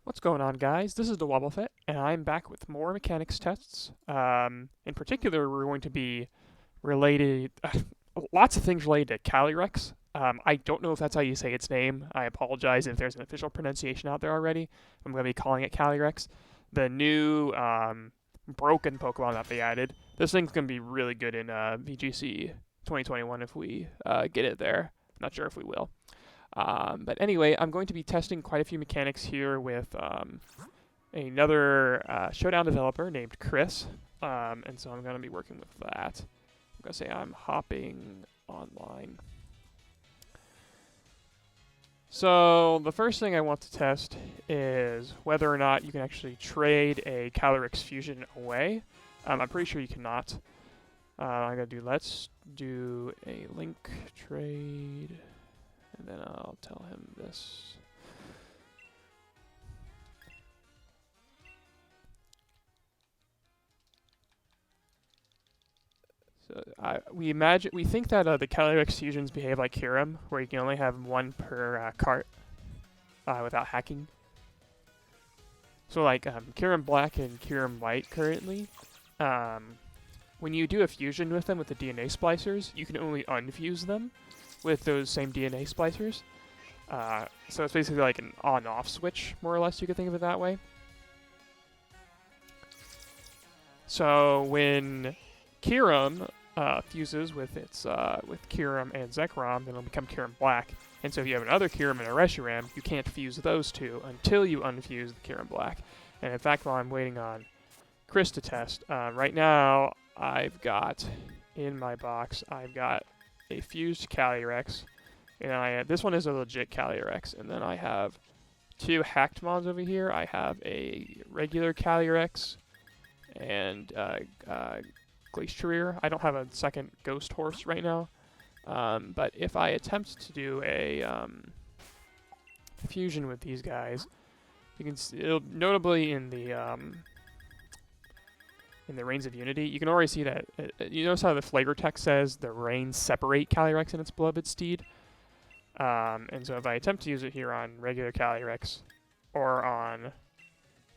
What's going on, guys? This is DaWoblefet, and I'm back with more mechanics tests. In particular, we're going to be related, lots of things related to Calyrex. I don't know if that's how you say its name. I apologize if there's an official pronunciation out there already. I'm going to be calling it Calyrex. The new broken Pokemon that they added. This thing's going to be really good in VGC 2021 if we get it there. Not sure if we will. But anyway, I'm going to be testing quite a few mechanics here with another Showdown developer named Kris. And so I'm going to be working with that. I'm going to say I'm hopping online. So the first thing I want to test is whether or not you can actually trade a Calyrex fusion away. I'm pretty sure you cannot. I'm going to do, let's do a link trade. And then I'll tell him this. So we think that the Calyrex fusions behave like Kyurem, where you can only have one per cart without hacking. So like Kyurem Black and Kyurem White currently, when you do a fusion with them with the DNA splicers, you can only unfuse them with those same DNA splicers. So it's basically like an on-off switch, more or less, you could think of it that way. So when Kyurem fuses with its with Kyurem and Zekrom, then it'll become Kyurem Black. And so if you have another Kyurem and a Reshiram, you can't fuse those two until you unfuse the Kyurem Black. And in fact, while I'm waiting on Kris to test, right now I've got in my box, I've got a fused Calyrex, and this one is a legit Calyrex, and then I have two hacked mons over here. I have a regular Calyrex and Glacier. I don't have a second Ghost Horse right now, but if I attempt to do a fusion with these guys, you can see, notably in the Reigns of Unity, you can already see that, you notice how the flavor text says the Reigns separate Calyrex and its beloved steed? And so if I attempt to use it here on regular Calyrex or on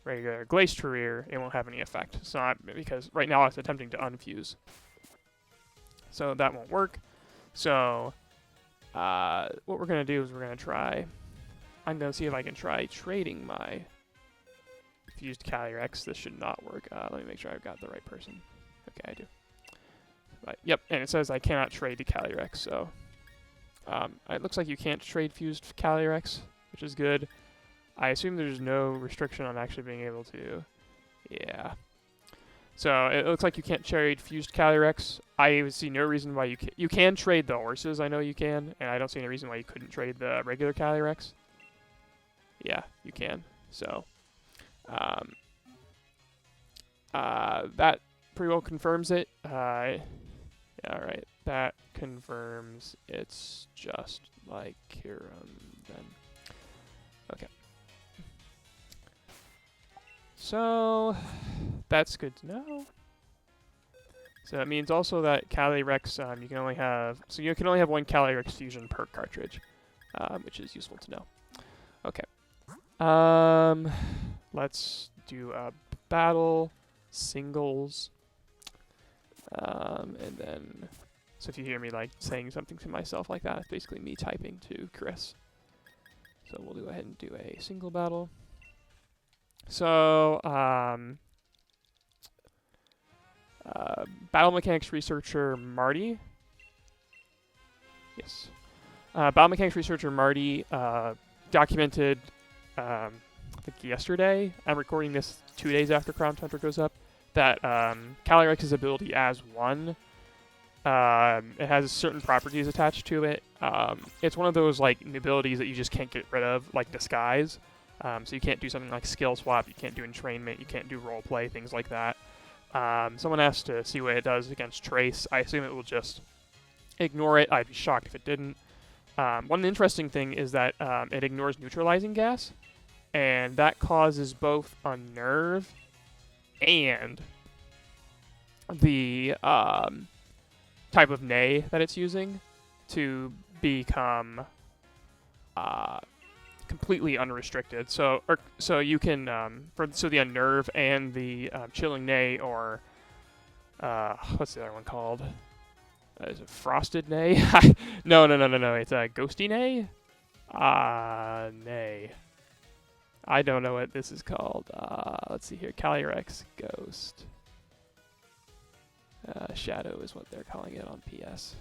regular Glacier, it won't have any effect. It's not, because right now it's attempting to unfuse. So that won't work. So what we're going to do is we're going to try, I'm going to see if I can try trading my fused Calyrex. This should not work. Let me make sure I've got the right person. Okay, I do. But, yep, and it says I cannot trade the Calyrex, so it looks like you can't trade fused Calyrex, which is good. I assume there's no restriction on actually being able to. Yeah. So it looks like you can't trade fused Calyrex. I see no reason why you can trade the horses. I know you can, and I don't see any reason why you couldn't trade the regular Calyrex. Yeah, you can. So that pretty well confirms it. Yeah, alright. That confirms it's just like Kyurem then. Okay. So that's good to know. So that means also that Calyrex, you can only have one Calyrex fusion per cartridge, which is useful to know. Okay. Let's do a battle, singles, and then, so if you hear me like saying something to myself like that, it's basically me typing to Kris. So we'll go ahead and do a single battle. So, Battle Mechanics Researcher Marty. Yes. Battle Mechanics Researcher Marty documented, I think yesterday, I'm recording this 2 days after Crown Tundra goes up, that Calyrex's ability as one, it has certain properties attached to it. It's one of those like abilities that you just can't get rid of, like Disguise. So you can't do something like Skill Swap, you can't do Entrainment, you can't do Roleplay, things like that. Someone asked to see what it does against Trace. I assume it will just ignore it. I'd be shocked if it didn't. One interesting thing is that it ignores Neutralizing Gas, and that causes both Unnerve and the type of Neigh that it's using to become completely unrestricted. So you can so the Unnerve and the Chilling Neigh, or what's the other one called? Is it Frosted Neigh? No. It's a Ghosty Neigh. Neigh. I don't know what this is called. Let's see here. Calyrex Ghost. Shadow is what they're calling it on PS.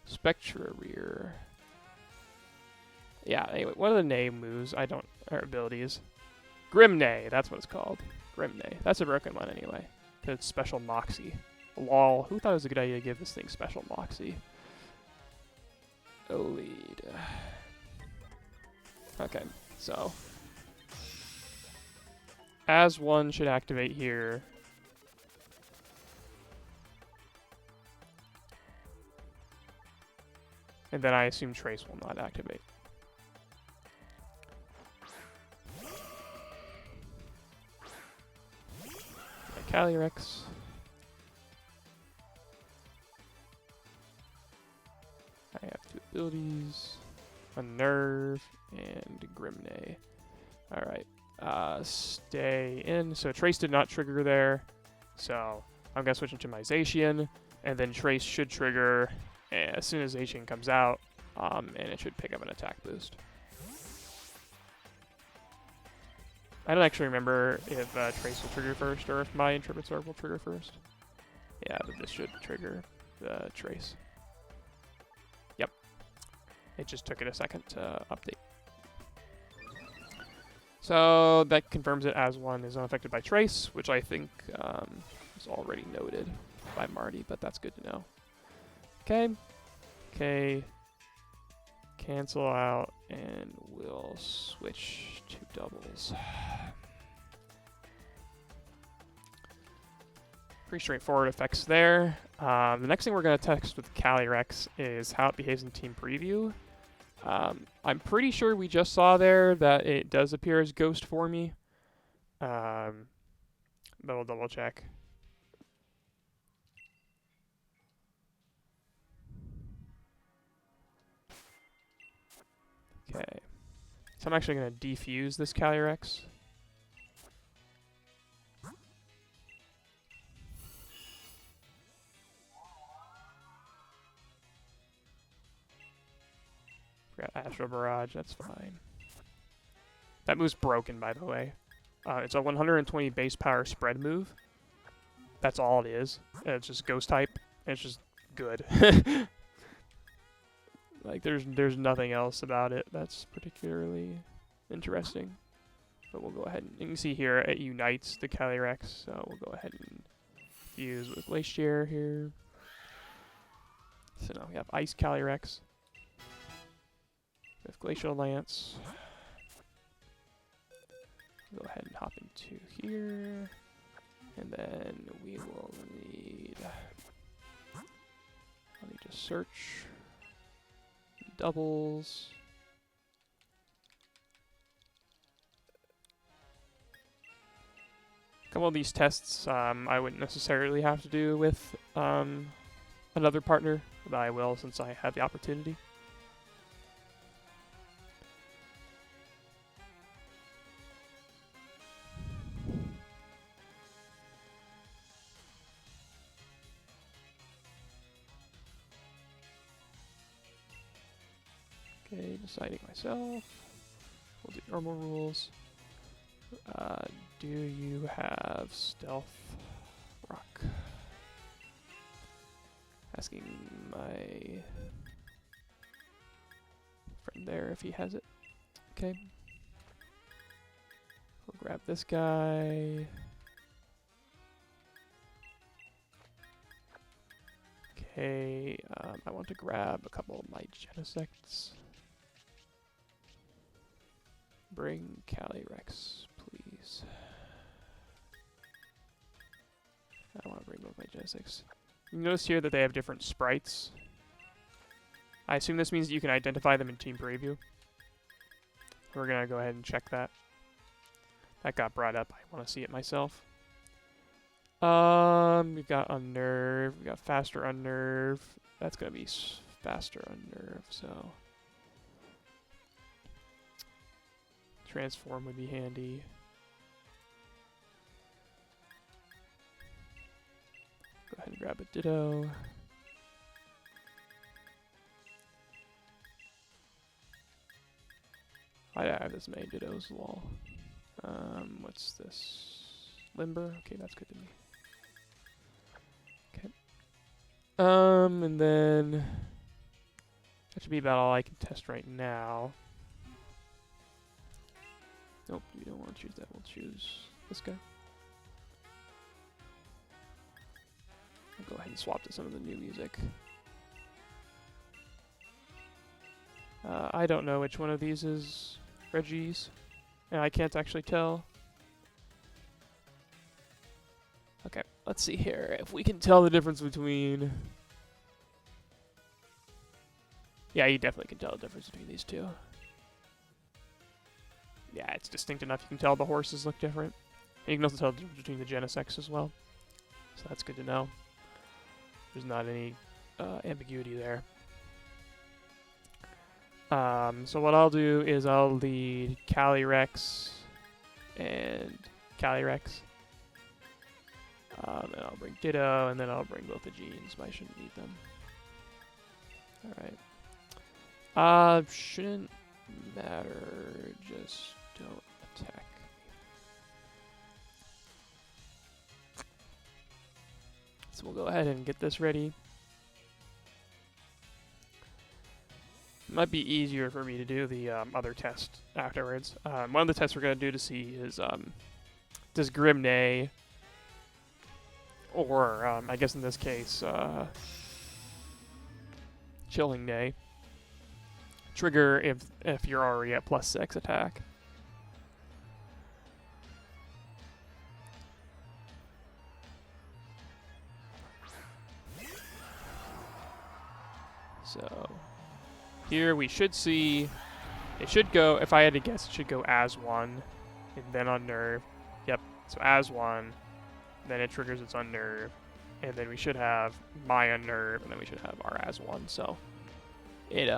Spectra Rear. Yeah, anyway, what are the Neigh moves? Or abilities. Grim Neigh, that's what it's called. Grim Neigh. That's a broken one anyway. Because it's special Moxie. Lol, who thought it was a good idea to give this thing special Moxie? Lead. Okay, so. As one should activate here. And then I assume Trace will not activate. Calyrex. I have 2 abilities. Unnerve and Grim Neigh. Alright. Stay in. So Trace did not trigger there. So I'm going to switch into my Zacian. And then Trace should trigger as soon as Zacian comes out. And it should pick up an attack boost. I don't actually remember if Trace will trigger first or if my Intrepid Sword will trigger first. Yeah, but this should trigger the Trace. Yep. It just took it a second to update. So that confirms it as one is unaffected by Trace, which I think is already noted by Marty, but that's good to know. Okay. Okay. Cancel out, and we'll switch to doubles. Pretty straightforward effects there. The next thing we're going to test with Calyrex is how it behaves in Team Preview. I'm pretty sure we just saw there that it does appear as Ghost for me. But we'll double check. Okay. So I'm actually going to defuse this Calyrex. Forgot Astral Barrage, that's fine. That move's broken, by the way. It's a 120 base power spread move. That's all it is. It's just Ghost type. It's just good. Like, there's nothing else about it that's particularly interesting. But we'll go ahead and you can see here it unites the Calyrex, so we'll go ahead and fuse with Glacier here. So now we have Ice Calyrex with Glacial Lance. Go ahead and hop into here, and then we will need. I'll need to search. Doubles. A couple of these tests I wouldn't necessarily have to do with another partner, but I will since I have the opportunity. Okay, deciding myself. We'll do normal rules. Do you have Stealth Rock? Asking my friend there if he has it. Okay. We'll grab this guy. Okay, I want to grab a couple of my Genesects. Bring Calyrex, please. I want to bring both my Genesects. You notice here that they have different sprites. I assume this means that you can identify them in Team Preview. We're going to go ahead and check that. That got brought up. I want to see it myself. We've got Unnerve. We've got Faster Unnerve. That's going to be Faster Unnerve, so... Transform would be handy. Go ahead and grab a Ditto. I have this many Dittos, lol. What's this? Limber? Okay, that's good to me. Okay. And then that should be about all I can test right now. Nope, we don't want to choose that. We'll choose this guy. I'll go ahead and swap to some of the new music. I don't know which one of these is Reggie's. And I can't actually tell. Okay, let's see here if we can tell the difference between... Yeah, you definitely can tell the difference between these two. Yeah, it's distinct enough. You can tell the horses look different. And you can also tell the difference between the Genesex as well. So that's good to know. There's not any ambiguity there. So what I'll do is I'll lead Calyrex and Calyrex. And I'll bring Ditto, and then I'll bring both the genes, but I shouldn't need them. Alright. Shouldn't matter, just don't attack. So we'll go ahead and get this ready. It might be easier for me to do the other test afterwards. One of the tests we're going to do to see is, does Grim Neigh, or I guess in this case, Chilling Neigh, trigger if you're already at +6 attack. So here we should see, it should go, if I had to guess, it should go as 1 and then unnerve. Yep, so as 1, then it triggers its unnerve, and then we should have my unnerve, and then we should have our as 1. So it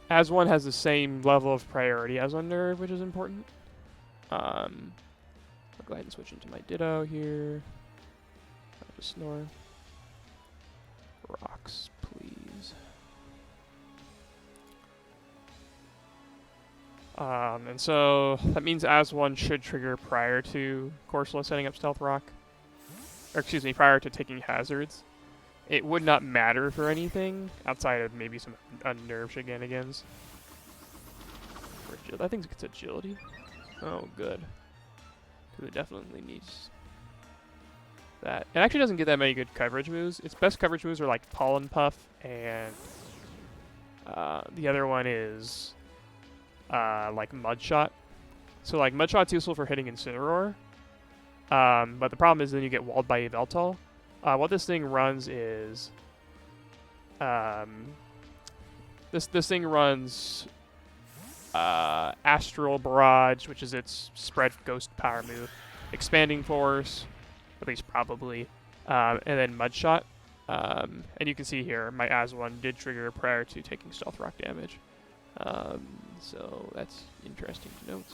as 1 has the same level of priority as unnerve, which is important. I'll go ahead and switch into my Ditto here. I'll just snore. Rocks, please. And so that means as 1 should trigger prior to Corsola setting up Stealth Rock. Or excuse me, prior to taking hazards. It would not matter for anything outside of maybe some unnerve shenanigans. I think it's agility. Oh, good. Because it definitely needs that. It actually doesn't get that many good coverage moves. Its best coverage moves are like Pollen Puff, and the other one is like Mud Shot. So like Mud Shot's useful for hitting Incineroar, but the problem is then you get walled by Yveltal. What this thing runs is this thing runs Astral Barrage, which is its spread ghost power move, Expanding Force, at least probably, and then Mud Shot. And you can see here my As1 did trigger prior to taking Stealth Rock damage. So that's interesting to note.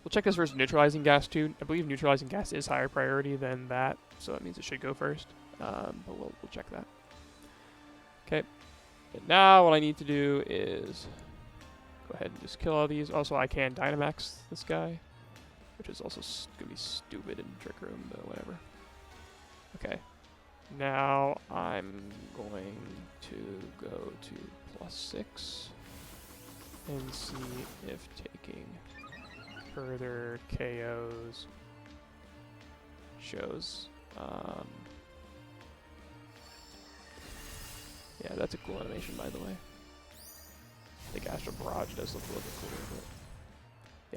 We'll check this versus Neutralizing Gas too. I believe Neutralizing Gas is higher priority than that, so that means it should go first. But we'll check that. Okay. And now what I need to do is go ahead and just kill all these. Also, I can Dynamax this guy, which is also going to be stupid in Trick Room, but whatever. Okay. Now I'm going to go to +6 and see if taking further KOs shows. Yeah, that's a cool animation, by the way. I think Astral Barrage does look a little bit cooler, but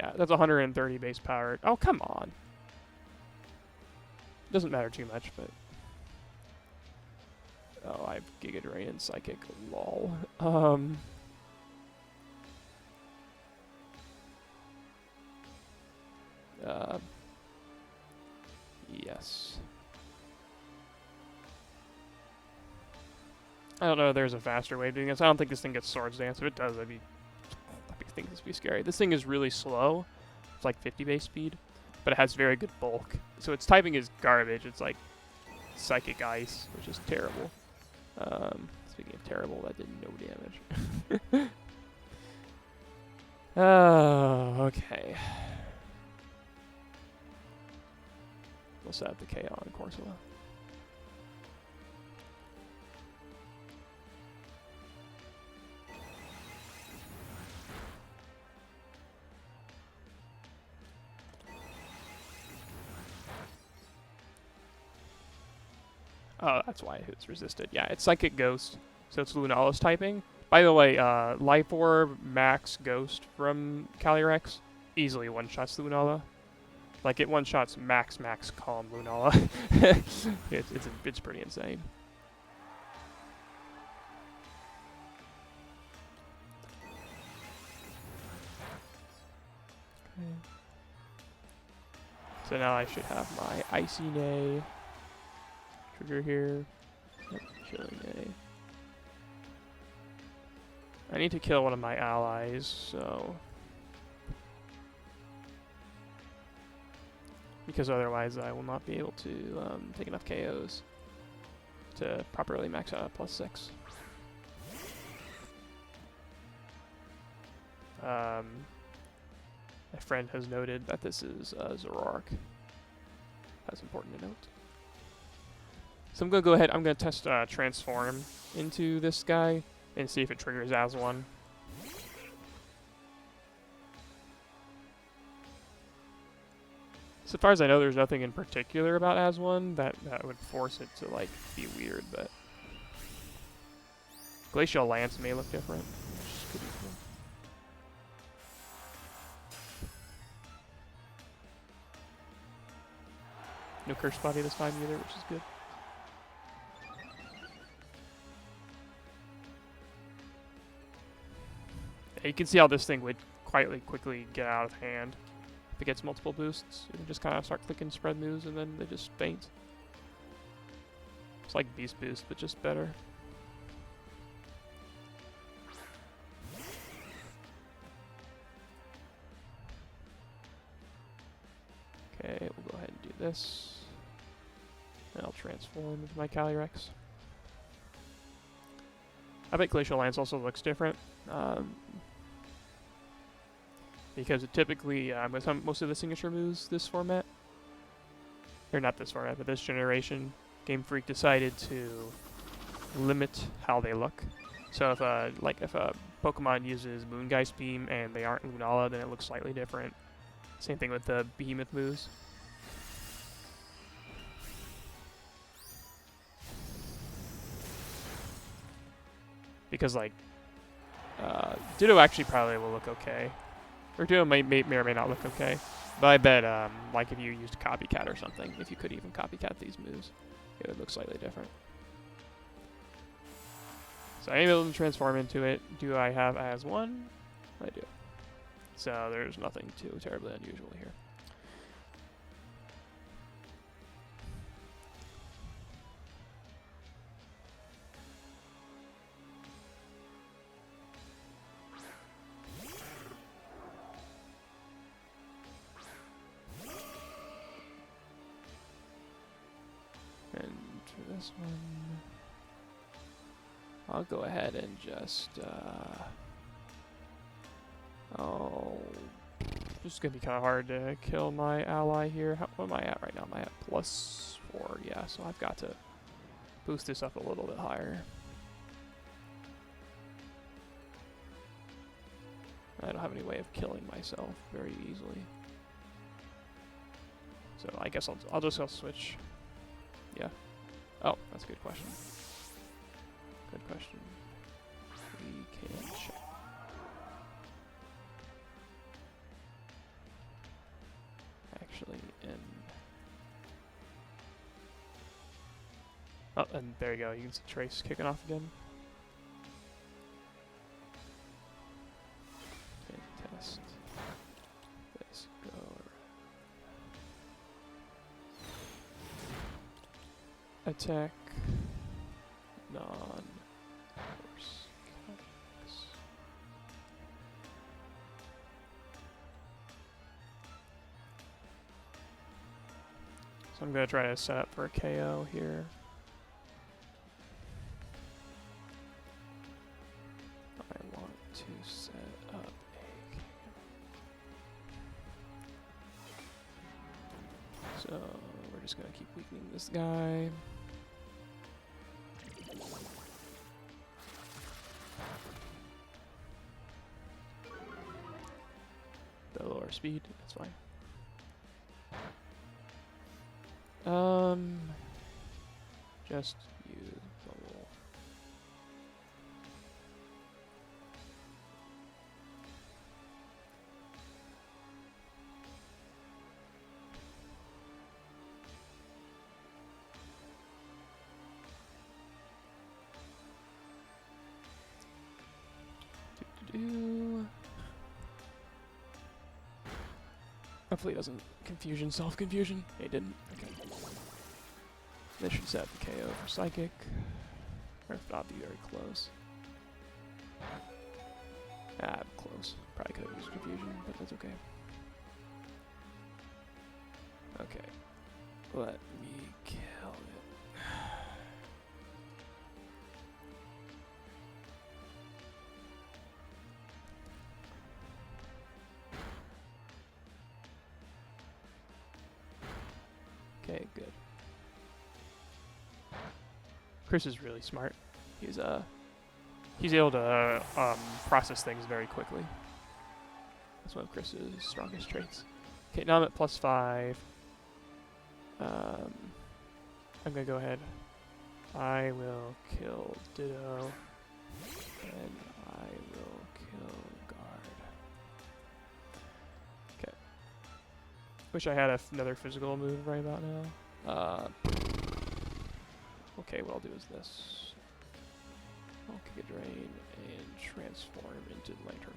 yeah, that's 130 base power. Oh, come on. Doesn't matter too much, but oh, I have Giga Drain and Psychic. Lol. Yes. I don't know if there's a faster way of doing this. I don't think this thing gets Swords Dance. If it does, I think this would be scary. This thing is really slow. It's like 50 base speed, but it has very good bulk. So its typing is garbage. It's like Psychic Ice, which is terrible. Speaking of terrible, that did no damage. Oh, okay. We'll set up the KO on Corsola. Oh, that's why it's resisted. Yeah, it's Psychic Ghost, so it's Lunala's typing. By the way, Life Orb, Max, Ghost from Calyrex easily one-shots Lunala. Like, it one-shots Max, Calm, Lunala. it's pretty insane. Okay. So now I should have my Icy Neigh trigger here. Yep, Chilling Neigh. I need to kill one of my allies, so... Because otherwise I will not be able to take enough KOs to properly max out at +6. My friend has noted that this is Zoroark. That's important to note. So I'm going to go ahead, I'm going to test Transform into this guy and see if it triggers as one. So far as I know, there's nothing in particular about as one that would force it to like be weird, but Glacial Lance may look different, which could be cool. No Curse Body this time either, which is good. Yeah, you can see how this thing would quickly get out of hand. If it gets multiple boosts, you can just kind of start clicking spread moves and then they just faint. It's like Beast Boost, but just better. Okay, we'll go ahead and do this. And I'll transform into my Calyrex. I bet Glacial Lance also looks different. Because it typically, with most of the signature moves this format, or not this format, but this generation, Game Freak decided to limit how they look. So if a Pokemon uses Moongeist Beam and they aren't Lunala, then it looks slightly different. Same thing with the Behemoth moves. Because like, Ditto actually probably will look okay. Or Ditto may or may not look okay. But I bet, like if you used Copycat or something, if you could even Copycat these moves, it would look slightly different. So I'm able to transform into it. Do I have as one? I do. So there's nothing too terribly unusual here. And for this one, I'll go ahead and just, just gonna be kind of hard to kill my ally here. What am I at right now? Am I at +4? Yeah, so I've got to boost this up a little bit higher. I don't have any way of killing myself very easily. So I guess I'll just switch. Yeah. Oh, that's a good question. Good question. We can check. Actually, oh, and there you go. You can see Trace kicking off again. Test. Let's go. Attack. Non. So I'm going to try to set up for a KO here. I want to set up a KO. So we're just going to keep weakening this guy. The lower speed, that's fine. Just use bubble. Hopefully it doesn't self-confusion. It didn't. Okay. This should set the KO for Psychic. Or if not, be very close. Ah, close. Probably could have used Confusion, but that's okay. Okay. Let me kill it. Okay, good. Kris is really smart. He's able to process things very quickly. That's one of Kris's strongest traits. Okay, now I'm at +5. I'm gonna go ahead. I will kill Ditto, and I will kill Guard. Okay. Wish I had another physical move right about now. Okay, what I'll do is this. I'll kick a drain and transform into Lantern.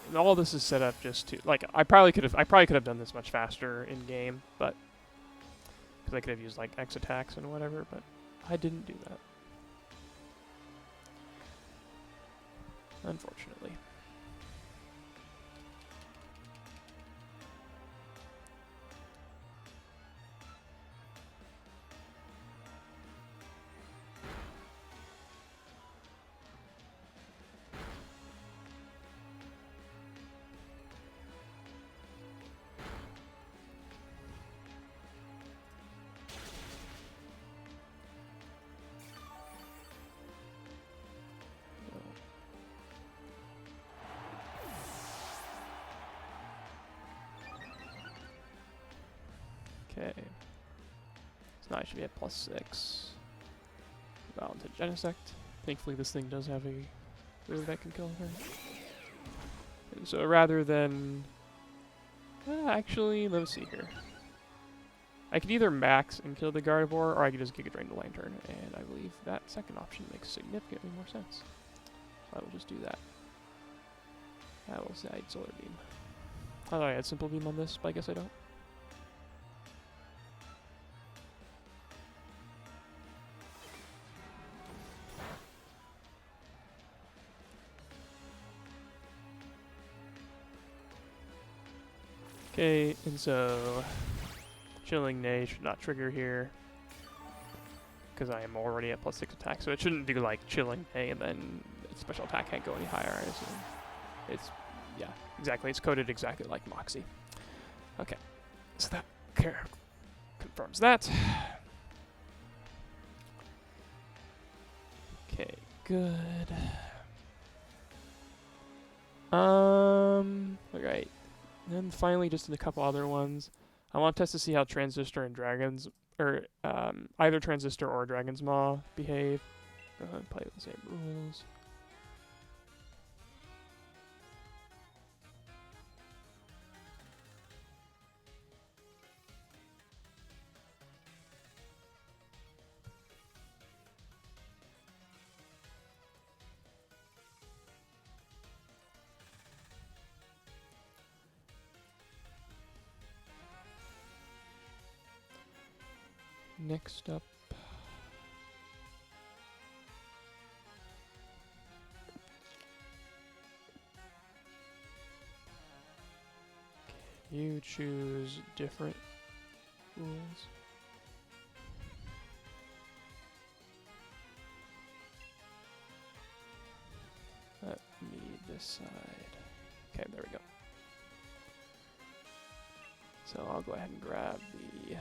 And all this is set up just to I probably could have done this much faster in game, but because I could have used like X attacks and whatever, but I didn't do that, unfortunately. Okay. So now I should be at +6. Bound to Genesect. Thankfully this thing does have a move that can kill her. And so rather than... actually, let's see here. I could either max and kill the Gardevoir, or I could just Giga Drain the Lantern, and I believe that second option makes significantly more sense. So I will just do that. I will say I'd Solar Beam. I thought I had Simple Beam on this, but I guess I don't. Okay, and so Chilling Neigh should not trigger here because I am already at +6 attack, so it shouldn't do like Chilling Neigh and then its special attack can't go any higher, I assume. It's, yeah, exactly. It's coded exactly like Moxie. Okay, so that confirms that. Okay, good. Alright. And then finally, just in a couple other ones, I want to test to see how Transistor and Dragons, or either Transistor or Dragon's Maw behave. Go ahead and play with the same rules. Next up. You choose different rules. Let me decide. Okay, there we go. So I'll go ahead and grab the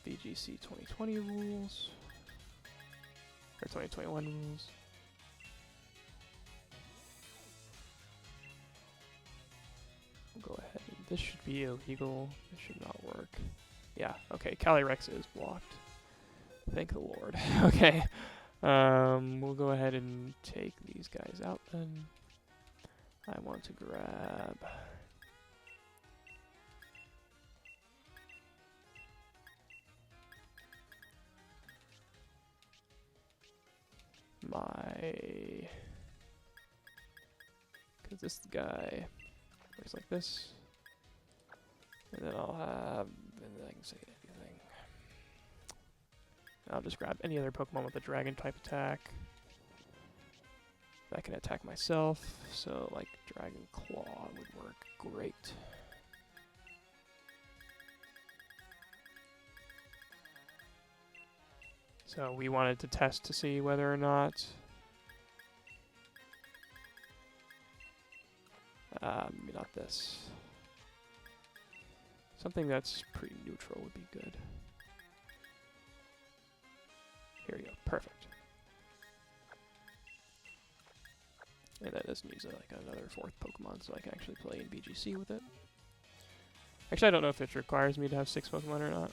VGC 2020 rules, or 2021 rules. We'll go ahead and this should be illegal. This should not work. Yeah, okay, Calyrex is blocked. Thank the Lord. Okay. We'll go ahead and take these guys out then. I want to grab my, because this guy works like this, and then I'll have, and then I can say anything. I'll just grab any other Pokemon with a dragon type attack that can attack myself, so like Dragon Claw would work great. So we wanted to test to see whether or not maybe not this. Something that's pretty neutral would be good. Here we go, perfect. And that doesn't use like another 4th Pokemon, so I can actually play in BGC with it. Actually, I don't know if it requires me to have 6 Pokemon or not.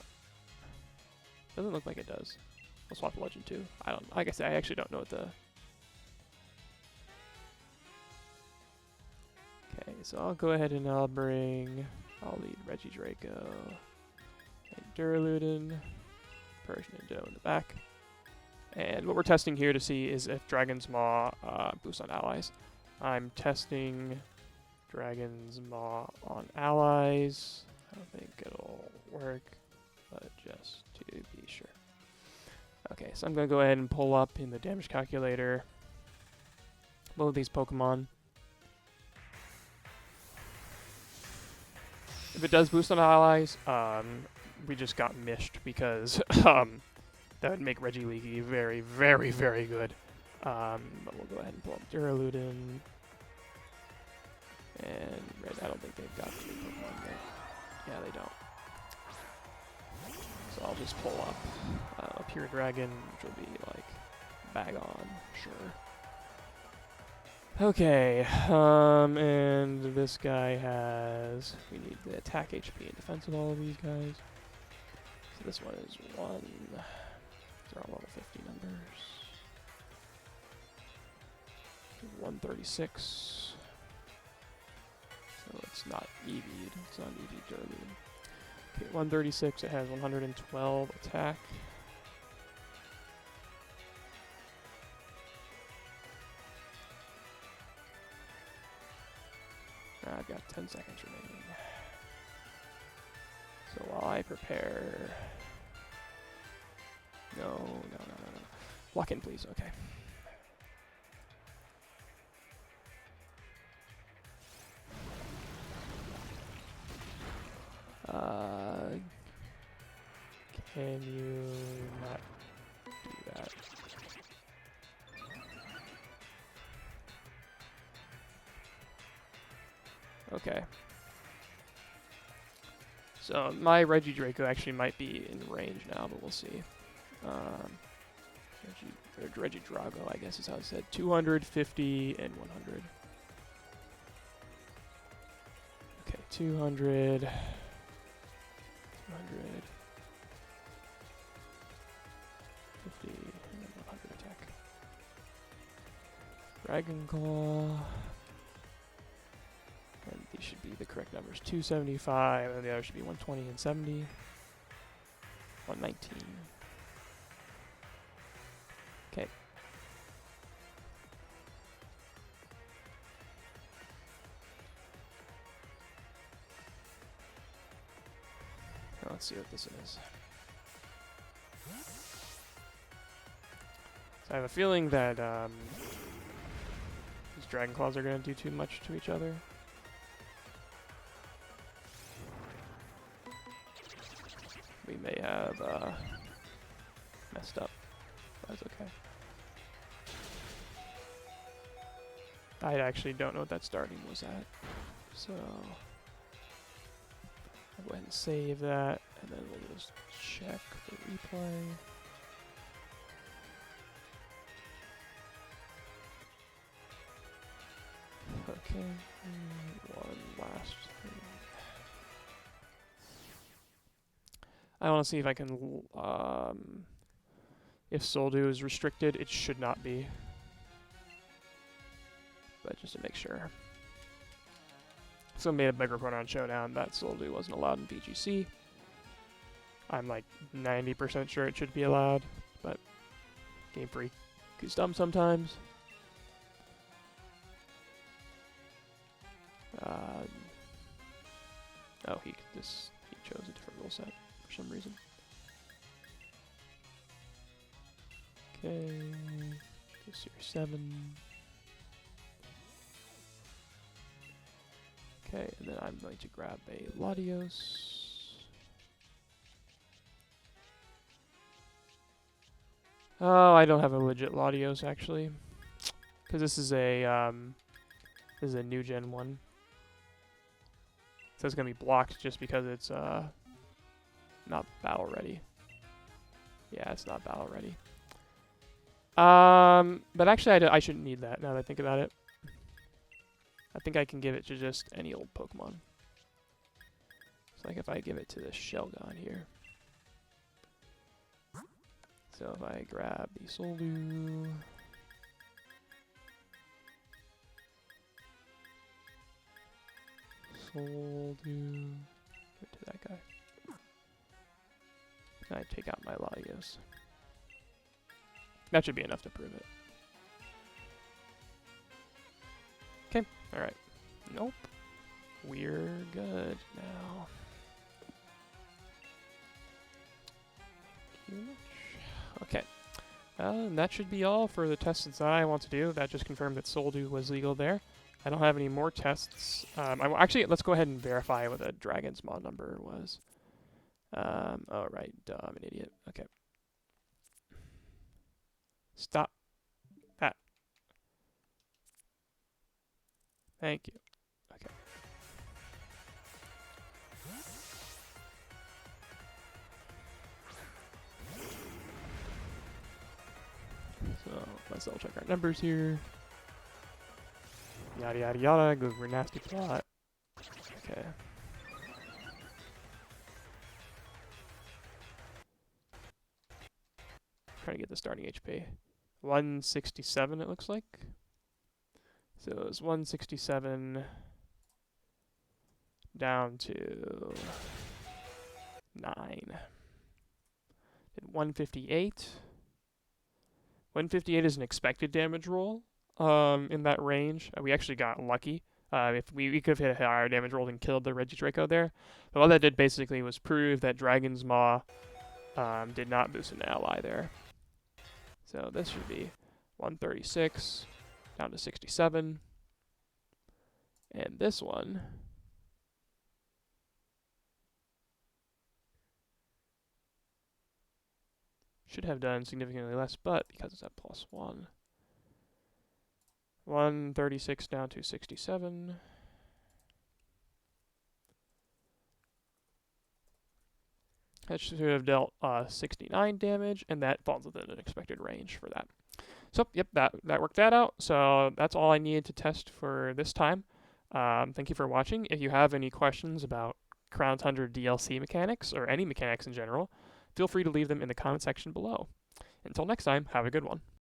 Doesn't look like it does. I'll swap a Legend too. I don't. Like I said, I actually don't know what the. Okay, so I'll go ahead and I'll lead Regidrago and Duraludin, Persian and Ditto in the back. And what we're testing here to see is if Dragon's Maw boosts on allies. I'm testing Dragon's Maw on allies. I don't think it'll work, but just to be sure. Okay, so I'm going to go ahead and pull up in the damage calculator both of these Pokemon. If it does boost on allies, we just got mished because that would make Regileaky very, very, very good. But we'll go ahead and pull up Duraludin. And Red, I don't think they've got 3 Pokemon yet. Yeah, they don't. So I'll just pull up a Pure Dragon, which will be like bag on, sure. Okay, and this guy has, we need the attack HP and defense of all of these guys. So this one is 1, they're all level 50 numbers. 136. So it's not EV'd, it's not EV Duraludin. Okay, 136, it has 112 attack. I've got 10 seconds remaining. So while I prepare... No. Lock in, please, okay. Can you not do that? Okay. So my Regidrago actually might be in range now, but we'll see. Regidrago, I guess is how it said. 250 and 100. Okay, 200. 200. And 100 attack. Dragon Claw. And these should be the correct numbers. 275, and the other should be 120 and 70. 119. Okay. Now let's see what this is. I have a feeling that these Dragon Claws are going to do too much to each other. We may have messed up. That's okay. I actually don't know what that starting was at. So I'll go ahead and save that, and then we'll just check the replay. Okay, one last thing. I want to see if I can, if Soldu is restricted, it should not be. But just to make sure. Someone made a big report on Showdown that Soldu wasn't allowed in VGC. I'm like 90% sure it should be allowed, but Game Freak is dumb sometimes. Oh, he chose a different rule set for some reason. Okay, go Series 7. Okay, and then I'm going to grab a Latios. Oh, I don't have a legit Latios actually, because this is a new gen one. So it's gonna be blocked just because it's not battle ready. Yeah, it's not battle ready. But actually I shouldn't need that now that I think about it. I think I can give it to just any old Pokemon. It's like if I give it to the Shelgon here. So if I grab the Soldu. Soldu. Give it to that guy. And I take out my Latios. That should be enough to prove it. Okay, alright. Nope. We're good now. Okay. And that should be all for the tests that I want to do. That just confirmed that Soldu was legal there. I don't have any more tests. Actually, let's go ahead and verify what the Dragon's mod number was. Oh, right. Duh, I'm an idiot. Okay. Stop that. Thank you. Okay. So let's double check our numbers here. Yada yada yada. Go for a nasty plot. Okay. Trying to get the starting HP. 167 it looks like. So it was 167 down to 9. Did 158. 158 is an expected damage roll in that range. We actually got lucky. If we could have hit a higher damage roll and killed the Regidraco there. But what that did basically was prove that Dragon's Maw did not boost an ally there. So this should be 136 down to 67. And this one should have done significantly less, but because it's at +1. 136 down to 67. That should have dealt 69 damage, and that falls within an expected range for that. So, yep, that worked that out. So that's all I needed to test for this time. Thank you for watching. If you have any questions about Crown Tundra DLC mechanics, or any mechanics in general, feel free to leave them in the comment section below. Until next time, have a good one.